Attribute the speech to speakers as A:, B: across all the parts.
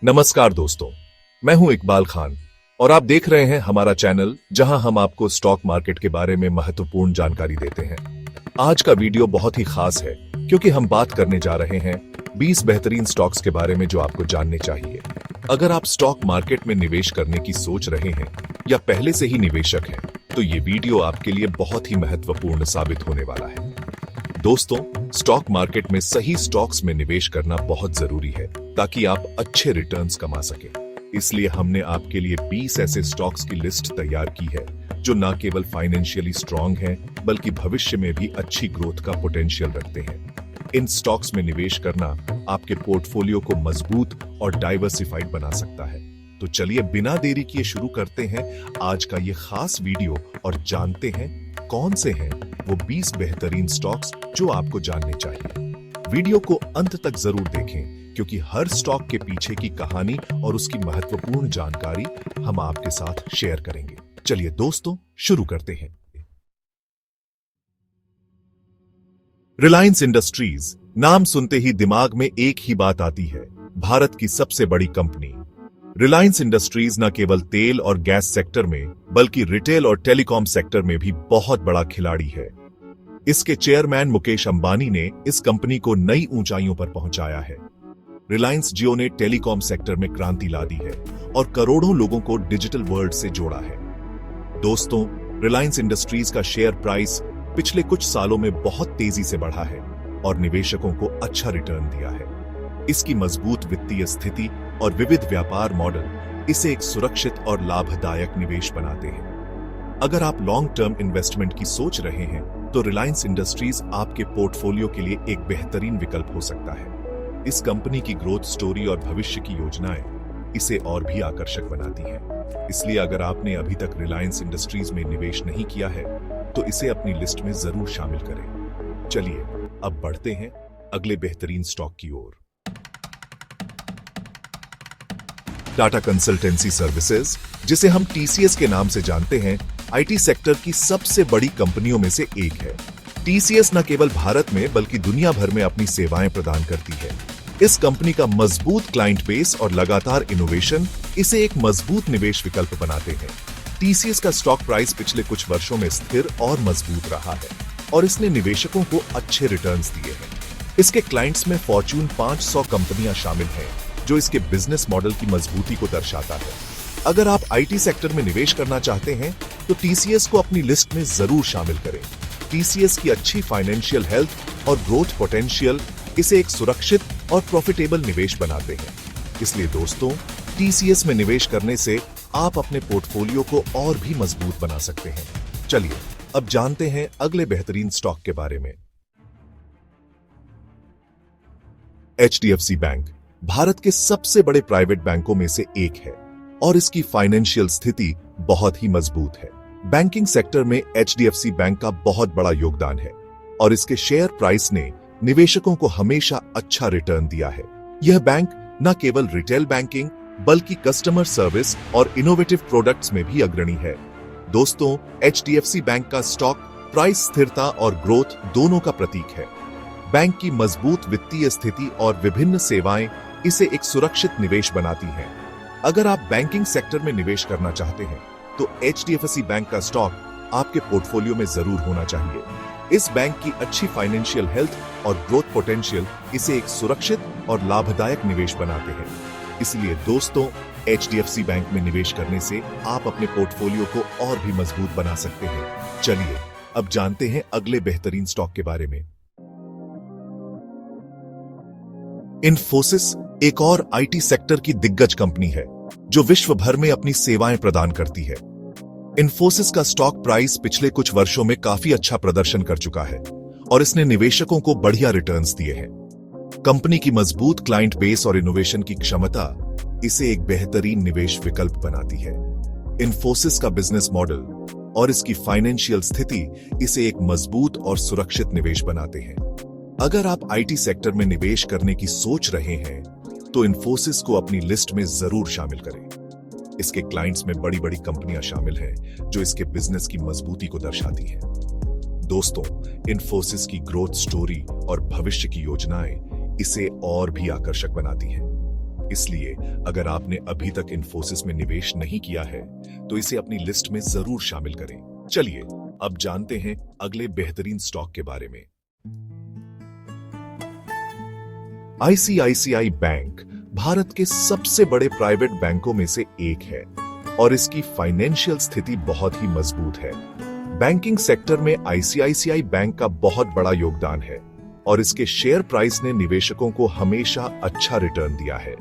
A: नमस्कार दोस्तों, मैं हूं इकबाल खान और आप देख रहे हैं हमारा चैनल जहां हम आपको स्टॉक मार्केट के बारे में महत्वपूर्ण जानकारी देते हैं। आज का वीडियो बहुत ही खास है क्योंकि हम बात करने जा रहे हैं 20 बेहतरीन स्टॉक्स के बारे में जो आपको जानने चाहिए। अगर आप स्टॉक मार्केट में निवेश करने की सोच रहे हैं या पहले से ही निवेशक हैं, तो ये वीडियो आपके लिए बहुत ही महत्वपूर्ण साबित होने वाला है। दोस्तों, स्टॉक मार्केट में सही स्टॉक्स में निवेश करना बहुत जरूरी है ताकि आप अच्छे रिटर्न्स कमा सकें। इसलिए हमने आपके लिए 20 ऐसे स्टॉक्स की लिस्ट तैयार की है जो न केवल फाइनेंशियली स्ट्रांग हैं, बल्कि भविष्य में भी अच्छी ग्रोथ का पोटेंशियल रखते हैं। इन स्टॉक्स में निवेश करना आपके पोर्टफोलियो को मजबूत और डाइवर्सिफाइड बना सकता है। तो चलिए बिना देरी किए शुरू करते हैं आज का ये खास वीडियो और जानते हैं कौन से हैं वो 20 बेहतरीन स्टॉक्स जो आपको जानने चाहिए। वीडियो को अंत तक जरूर देखें क्योंकि हर स्टॉक के पीछे की कहानी और उसकी महत्वपूर्ण जानकारी हम आपके साथ शेयर करेंगे। चलिए दोस्तों, शुरू करते हैं। रिलायंस इंडस्ट्रीज नाम सुनते ही दिमाग में एक ही बात आती है, भारत की सबसे बड़ी कंपनी। रिलायंस इंडस्ट्रीज न केवल तेल और गैस सेक्टर में बल्कि रिटेल और टेलीकॉम सेक्टर में भी बहुत बड़ा खिलाड़ी है। इसके चेयरमैन मुकेश अंबानी ने इस कंपनी को नई ऊंचाइयों पर पहुंचाया है। रिलायंस जियो ने टेलीकॉम सेक्टर में क्रांति ला दी है और करोड़ों लोगों को डिजिटल वर्ल्ड से जोड़ा है। दोस्तों, रिलायंस इंडस्ट्रीज का शेयर प्राइस पिछले कुछ सालों में बहुत तेजी से बढ़ा है और निवेशकों को अच्छा रिटर्न दिया है। इसकी मजबूत वित्तीय स्थिति और विविध व्यापार मॉडल इसे एक सुरक्षित और लाभदायक निवेश बनाते हैं। अगर आप लॉन्ग टर्म इन्वेस्टमेंट की सोच रहे हैं तो रिलायंस इंडस्ट्रीज आपके पोर्टफोलियो के लिए एक बेहतरीन विकल्प हो सकता है। इस कंपनी की ग्रोथ स्टोरी और भविष्य की योजनाएं इसे और भी आकर्षक बनाती हैं। इसलिए अगर आपने अभी तक रिलायंस इंडस्ट्रीज में निवेश नहीं किया है तो इसे अपनी लिस्ट में जरूर शामिल करें। चलिए अब बढ़ते हैं अगले बेहतरीन स्टॉक की ओर। टाटा कंसल्टेंसी सर्विसेज, जिसे हम टीसीएस के नाम से जानते हैं, आईटी सेक्टर की सबसे बड़ी कंपनियों में से एक है। टीसीएस न केवल भारत में बल्कि दुनिया भर में अपनी सेवाएं प्रदान करती है। इस कंपनी का मजबूत क्लाइंट बेस और लगातार इनोवेशन इसे एक मजबूत निवेश विकल्प बनाते हैं। टीसीएस का स्टॉक प्राइस पिछले कुछ वर्षों में स्थिर और मजबूत रहा है और इसने निवेशकों को अच्छे रिटर्न्स दिए हैं। इसके क्लाइंट्स में फॉर्च्यून 500 कंपनियां शामिल हैं, जो इसके बिजनेस मॉडल की मजबूती को दर्शाता है। अगर आप आईटी सेक्टर में निवेश करना चाहते हैं तो टीसीएस को अपनी लिस्ट में जरूर शामिल करें। टीसीएस की अच्छी फाइनेंशियल हेल्थ और ग्रोथ पोटेंशियल इसे एक सुरक्षित और प्रॉफिटेबल निवेश बनाते हैं। इसलिए दोस्तों, टीसीएस में निवेश करने से आप अपने पोर्टफोलियो को और भी मजबूत बना सकते हैं। चलिए अब जानते हैं अगले बेहतरीन स्टॉक के बारे में। एचडीएफसी बैंक भारत के सबसे बड़े प्राइवेट बैंकों में से एक है और इसकी फाइनेंशियल स्थिति बहुत ही मजबूत है। बैंकिंग सेक्टर में एचडीएफसी बैंक का बहुत बड़ा योगदान है और इसके शेयर प्राइस ने निवेशकों को हमेशा अच्छा रिटर्न दिया है। यह बैंक न केवल रिटेल बैंकिंग बल्कि कस्टमर सर्विस और इनोवेटिव प्रोडक्ट्स में भी अग्रणी है। दोस्तों, एचडीएफसी बैंक का स्टॉक प्राइस स्थिरता और ग्रोथ दोनों का प्रतीक है। बैंक की मजबूत वित्तीय स्थिति और विभिन्न सेवाएं इसे एक सुरक्षित निवेश बनाती हैं। अगर आप बैंकिंग सेक्टर में निवेश करना चाहते हैं तो एचडीएफसी बैंक का स्टॉक आपके पोर्टफोलियो में जरूर होना चाहिए। इस बैंक की अच्छी फाइनेंशियल हेल्थ और ग्रोथ पोटेंशियल इसे एक सुरक्षित और लाभदायक निवेश बनाते हैं। इसलिए दोस्तों, एचडीएफसी बैंक में निवेश करने से आप अपने पोर्टफोलियो को और भी मजबूत बना सकते हैं। चलिए अब जानते हैं अगले बेहतरीन स्टॉक के बारे में। इन्फोसिस एक और आईटी सेक्टर की दिग्गज कंपनी है जो विश्व भर में अपनी सेवाएं प्रदान करती है। इन्फोसिस का स्टॉक प्राइस पिछले कुछ वर्षों में काफी अच्छा प्रदर्शन कर चुका है और इसने निवेशकों को बढ़िया रिटर्न्स दिए हैं। कंपनी की मजबूत क्लाइंट बेस और इनोवेशन की क्षमता इसे एक बेहतरीन निवेश विकल्प बनाती है। इन्फोसिस का बिजनेस मॉडल और इसकी फाइनेंशियल स्थिति इसे एक मजबूत और सुरक्षित निवेश बनाते हैं। अगर आप आईटी सेक्टर में निवेश करने की सोच रहे हैं तो इन्फोसिस को अपनी लिस्ट में जरूर शामिल करें। इसके क्लाइंट्स में बड़ी बड़ी कंपनियां शामिल हैं जो इसके बिजनेस की मजबूती को दर्शाती हैं। दोस्तों, इन्फोसिस की ग्रोथ स्टोरी और भविष्य की योजनाएं इसे और भी आकर्षक बनाती हैं। इसलिए अगर आपने अभी तक इन्फोसिस में निवेश नहीं किया है तो इसे अपनी लिस्ट में जरूर शामिल करें। चलिए अब जानते हैं अगले बेहतरीन स्टॉक के बारे में। आईसीआईसीआई बैंक भारत के सबसे बड़े प्राइवेट बैंकों में से एक है और इसकी फाइनेंशियल स्थिति बहुत ही मजबूत है। बैंकिंग सेक्टर में आईसीआईसीआई बैंक का बहुत बड़ा योगदान है और इसके शेयर प्राइस ने निवेशकों को हमेशा अच्छा रिटर्न दिया है।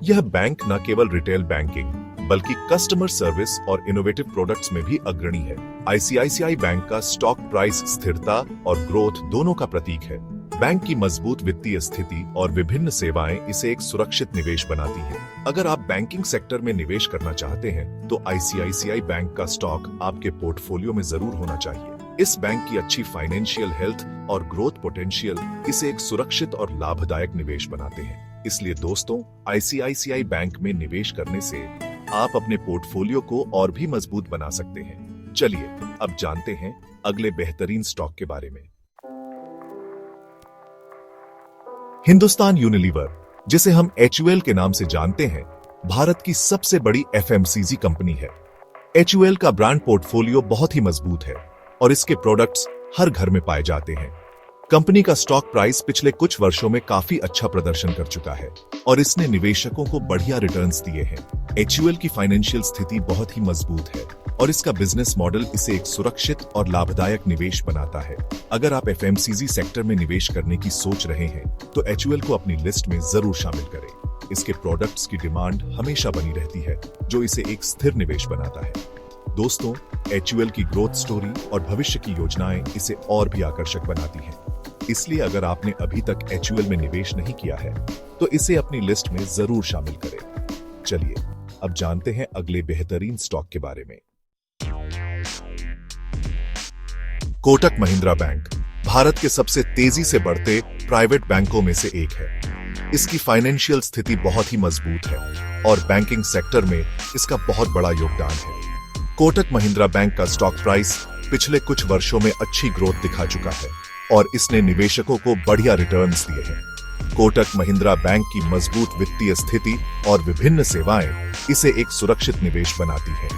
A: यह बैंक न केवल रिटेल बैंकिंग बल्कि कस्टमर सर्विस और इनोवेटिव प्रोडक्ट्स में भी अग्रणी है। आईसीआईसीआई बैंक का स्टॉक प्राइस स्थिरता और ग्रोथ दोनों का प्रतीक है। बैंक की मजबूत वित्तीय स्थिति और विभिन्न सेवाएं इसे एक सुरक्षित निवेश बनाती हैं। अगर आप बैंकिंग सेक्टर में निवेश करना चाहते हैं तो आईसीआईसीआई बैंक का स्टॉक आपके पोर्टफोलियो में जरूर होना चाहिए। इस बैंक की अच्छी फाइनेंशियल हेल्थ और ग्रोथ पोटेंशियल इसे एक सुरक्षित और लाभदायक निवेश बनाते हैं। इसलिए दोस्तों, आईसीआईसीआई बैंक में निवेश करने से आप अपने पोर्टफोलियो को और भी मजबूत बना सकते हैं। चलिए अब जानते हैं अगले बेहतरीन स्टॉक के बारे में। हिंदुस्तान यूनिलीवर, जिसे हम HUL के नाम से जानते हैं, भारत की सबसे बड़ी FMCG कंपनी है। HUL का ब्रांड पोर्टफोलियो बहुत ही मजबूत है और इसके प्रोडक्ट्स हर घर में पाए जाते हैं। कंपनी का स्टॉक प्राइस पिछले कुछ वर्षों में काफी अच्छा प्रदर्शन कर चुका है और इसने निवेशकों को बढ़िया रिटर्न्स दिए हैं। HUL की फाइनेंशियल स्थिति बहुत ही मजबूत है और इसका बिजनेस मॉडल इसे एक सुरक्षित और लाभदायक निवेश बनाता है। अगर आप FMCG सेक्टर में निवेश करने की सोच रहे हैं तो HUL को अपनी लिस्ट में जरूर शामिल करें। इसके प्रोडक्ट्स की डिमांड हमेशा बनी रहती है, जो इसे एक स्थिर निवेश बनाता है। दोस्तों, HUL की ग्रोथ स्टोरी और भविष्य की योजनाएं इसे और भी आकर्षक बनाती हैं। इसलिए अगर आपने अभी तक HUL में निवेश नहीं किया है तो इसे अपनी लिस्ट में जरूर शामिल करें। चलिए अब जानते हैं अगले बेहतरीन स्टॉक के बारे में। कोटक महिंद्रा बैंक भारत के सबसे तेजी से बढ़ते प्राइवेट बैंकों में से एक है। इसकी फाइनेंशियल स्थिति बहुत ही मजबूत है और बैंकिंग सेक्टर में इसका बहुत बड़ा योगदान है। कोटक महिंद्रा बैंक का स्टॉक प्राइस पिछले कुछ वर्षों में अच्छी ग्रोथ दिखा चुका है और इसने निवेशकों को बढ़िया रिटर्न्स दिए हैं। कोटक महिंद्रा बैंक की मजबूत वित्तीय स्थिति और विभिन्न सेवाएं इसे एक सुरक्षित निवेश बनाती हैं।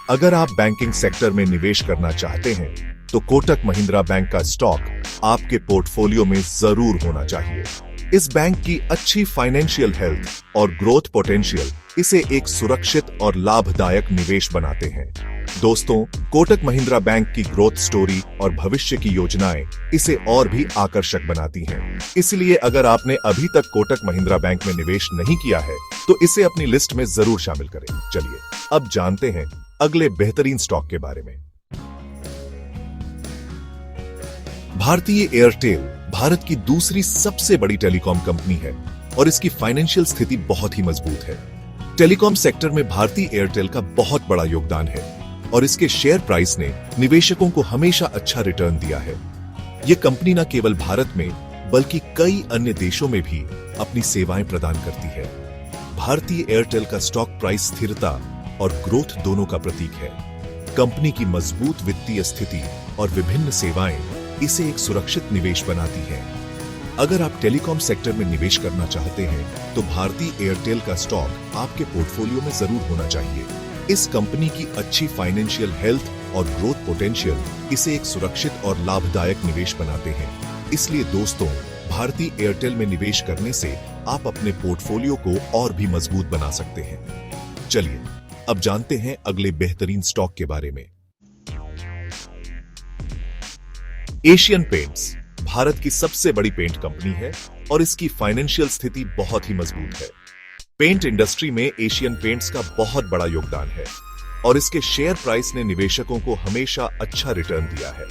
A: अगर आप बैंकिंग सेक्टर में निवेश करना चाहते हैं तो कोटक महिंद्रा बैंक का स्टॉक आपके पोर्टफोलियो में जरूर होना चाहिए। इस बैंक की अच्छी फाइनेंशियल हेल्थ और ग्रोथ पोटेंशियल इसे एक सुरक्षित और लाभदायक निवेश बनाते हैं। दोस्तों, कोटक महिंद्रा बैंक की ग्रोथ स्टोरी और भविष्य की योजनाएं इसे और भी आकर्षक बनाती हैं। इसलिए अगर आपने अभी तक कोटक महिंद्रा बैंक में निवेश नहीं किया है तो इसे अपनी लिस्ट में जरूर शामिल करें। चलिए अब जानते हैं अगले बेहतरीन स्टॉक के बारे में। भारतीय एयरटेल भारत की दूसरी सबसे बड़ी टेलीकॉम कंपनी है और इसकी फाइनेंशियल स्थिति बहुत ही मजबूत है। टेलीकॉम सेक्टर में भारतीय एयरटेल का बहुत बड़ा योगदान है और इसके शेयर प्राइस ने निवेशकों को हमेशा अच्छा रिटर्न दिया है। यह कंपनी न केवल भारत में बल्कि कई अन्य देशों में भी अपनी सेवाएं प्रदान करती है। भारतीय एयरटेल का स्टॉक प्राइस स्थिरता और ग्रोथ दोनों का प्रतीक है। कंपनी की मजबूत वित्तीय स्थिति और विभिन्न सेवाएं इसे एक सुरक्षित निवेश बनाती हैं। अगर आप टेलीकॉम सेक्टर में निवेश करना चाहते हैं तो भारतीय एयरटेल का स्टॉक आपके पोर्टफोलियो में जरूर होना चाहिए। इस कंपनी की अच्छी फाइनेंशियल हेल्थ और ग्रोथ पोटेंशियल इसे एक सुरक्षित और लाभदायक निवेश बनाते हैं। इसलिए दोस्तों, भारतीय एयरटेल में निवेश करने से आप अपने पोर्टफोलियो को और भी मजबूत बना सकते हैं। चलिए अब जानते हैं अगले बेहतरीन स्टॉक के बारे में। एशियन पेंट्स भारत की सबसे बड़ी पेंट कंपनी है और इसकी फाइनेंशियल स्थिति बहुत ही मजबूत है। पेंट इंडस्ट्री में एशियन पेंट्स का बहुत बड़ा योगदान है और इसके शेयर प्राइस ने निवेशकों को हमेशा अच्छा रिटर्न दिया है।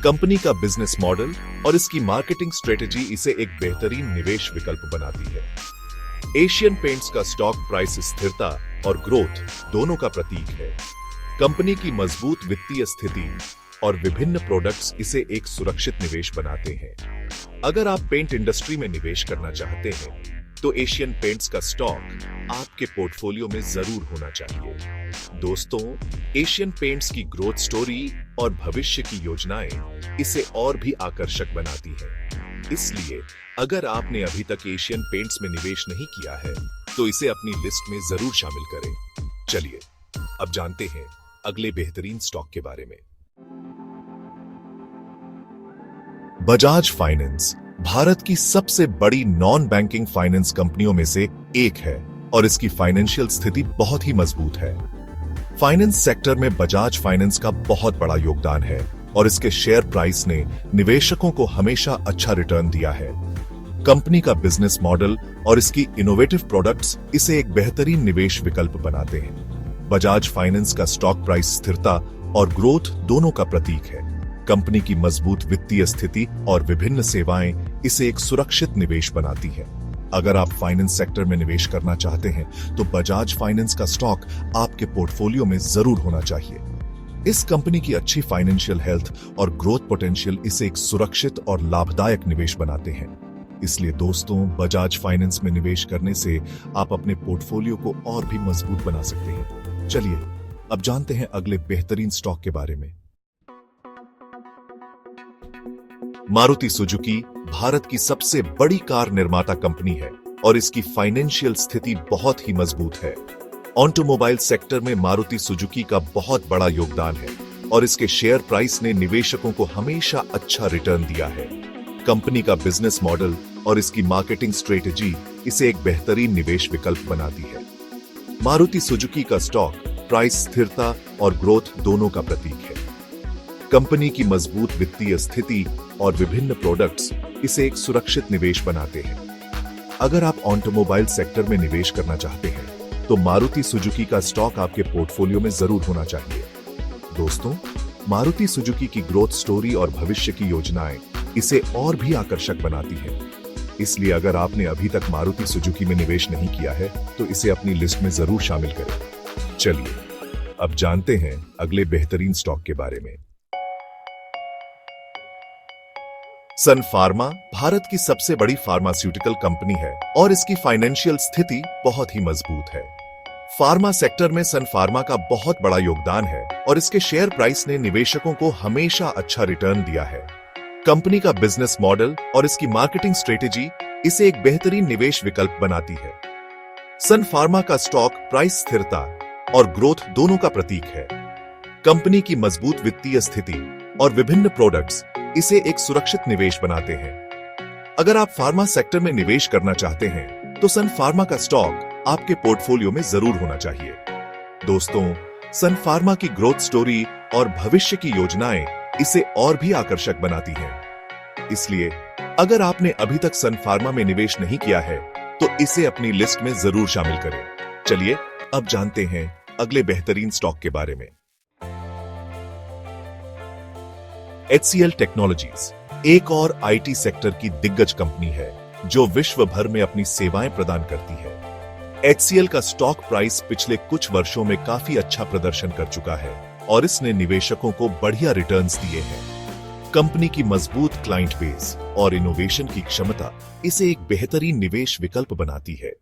A: कंपनी का बिजनेस मॉडल और इसकी मार्केटिंग स्ट्रेटेजी इसे एक बेहतरीन निवेश विकल्प बनाती है। एशियन पेंट्स का स्टॉक प्राइस स्थिरता और ग्रोथ दोनों का प्रतीक है। कंपनी की मजबूत वित्तीय स्थिति और विभिन्न प्रोडक्ट्स इसे एक सुरक्षित निवेश बनाते हैं। अगर आप पेंट इंडस्ट्री में निवेश करना चाहते हैं तो एशियन पेंट्स का स्टॉक आपके पोर्टफोलियो में जरूर होना चाहिए। दोस्तों, एशियन पेंट्स की ग्रोथ स्टोरी और भविष्य की योजनाएं इसे और भी आकर्षक बनाती हैं। इसलिए अगर आपने अभी तक एशियन पेंट्स में निवेश नहीं किया है तो इसे अपनी लिस्ट में जरूर शामिल करें। चलिए अब जानते हैं अगले बेहतरीन स्टॉक के बारे में। बजाज फाइनेंस भारत की सबसे बड़ी नॉन बैंकिंग फाइनेंस कंपनियों में से एक है और इसकी फाइनेंशियल स्थिति बहुत ही मजबूत है। फाइनेंस सेक्टर में बजाज फाइनेंस का बहुत बड़ा योगदान है और इसके शेयर प्राइस ने निवेशकों को हमेशा अच्छा रिटर्न दिया है। कंपनी का बिजनेस मॉडल और इसकी इनोवेटिव प्रोडक्ट्स इसे एक बेहतरीन निवेश विकल्प बनाते हैं। बजाज फाइनेंस का स्टॉक प्राइस स्थिरता और ग्रोथ दोनों का प्रतीक है। कंपनी की मजबूत वित्तीय स्थिति और विभिन्न सेवाएं इसे एक सुरक्षित निवेश बनाती है। अगर आप फाइनेंस सेक्टर में निवेश करना चाहते हैं तो बजाज फाइनेंस का स्टॉक आपके पोर्टफोलियो में जरूर होना चाहिए। इस कंपनी की अच्छी फाइनेंशियल हेल्थ और ग्रोथ पोटेंशियल इसे एक सुरक्षित और लाभदायक निवेश बनाते हैं। इसलिए दोस्तों, बजाज फाइनेंस में निवेश करने से आप अपने पोर्टफोलियो को और भी मजबूत बना सकते हैं। चलिए अब जानते हैं अगले बेहतरीन स्टॉक के बारे में। मारुति सुजुकी भारत की सबसे बड़ी कार निर्माता कंपनी है और इसकी फाइनेंशियल स्थिति बहुत ही मजबूत है। ऑटोमोबाइल सेक्टर में मारुति सुजुकी का बहुत बड़ा योगदान है और इसके शेयर प्राइस ने निवेशकों को हमेशा अच्छा रिटर्न दिया है। कंपनी का बिजनेस मॉडल और इसकी मार्केटिंग स्ट्रेटेजी इसे एक बेहतरीन निवेश विकल्प बनाती है। मारुति सुजुकी का स्टॉक प्राइस स्थिरता और ग्रोथ दोनों का प्रतीक है। कंपनी की मजबूत वित्तीय स्थिति और विभिन्न प्रोडक्ट्स इसे एक सुरक्षित निवेश बनाते हैं। अगर आप ऑटोमोबाइल सेक्टर में निवेश करना चाहते हैं तो मारुति सुजुकी का स्टॉक आपके पोर्टफोलियो में जरूर होना चाहिए। दोस्तों, मारुति सुजुकी की ग्रोथ स्टोरी और भविष्य की योजनाएं इसे और भी आकर्षक बनाती हैं। इसलिए अगर आपने अभी तक मारुति सुजुकी में निवेश नहीं किया है तो इसे अपनी लिस्ट में जरूर शामिल करें। चलिए अब जानते हैं अगले बेहतरीन स्टॉक के बारे में। सन फार्मा भारत की सबसे बड़ी फार्मास्यूटिकल कंपनी है और इसकी फाइनेंशियल स्थिति बहुत ही मजबूत है। फार्मा सेक्टर में सन फार्मा का बहुत बड़ा योगदान है और इसके शेयर प्राइस ने निवेशकों को हमेशा अच्छा रिटर्न दिया है। कंपनी का बिजनेस मॉडल और इसकी मार्केटिंग स्ट्रेटेजी इसे एक बेहतरीन निवेश विकल्प बनाती है। सन फार्मा का स्टॉक प्राइस स्थिरता और ग्रोथ दोनों का प्रतीक है। कंपनी की मजबूत वित्तीय स्थिति और विभिन्न प्रोडक्ट्स इसे एक सुरक्षित निवेश बनाते हैं। अगर आप फार्मा सेक्टर में निवेश करना चाहते हैं तो सन फार्मा का स्टॉक आपके पोर्टफोलियो में जरूर होना चाहिए। दोस्तों, सन फार्मा की ग्रोथ स्टोरी और भविष्य की योजनाएं इसे और भी आकर्षक बनाती हैं। इसलिए अगर आपने अभी तक सन फार्मा में निवेश नहीं किया है तो इसे अपनी लिस्ट में जरूर शामिल करें। चलिए अब जानते हैं अगले बेहतरीन स्टॉक के बारे में। HCL टेक्नोलॉजीज एक और आईटी सेक्टर की दिग्गज कंपनी है जो विश्व भर में अपनी सेवाएं प्रदान करती है। HCL का स्टॉक प्राइस पिछले कुछ वर्षों में काफी अच्छा प्रदर्शन कर चुका है और इसने निवेशकों को बढ़िया रिटर्न्स दिए हैं। कंपनी की मजबूत क्लाइंट बेस और इनोवेशन की क्षमता इसे एक बेहतरीन निवेश विकल्प बनाती है।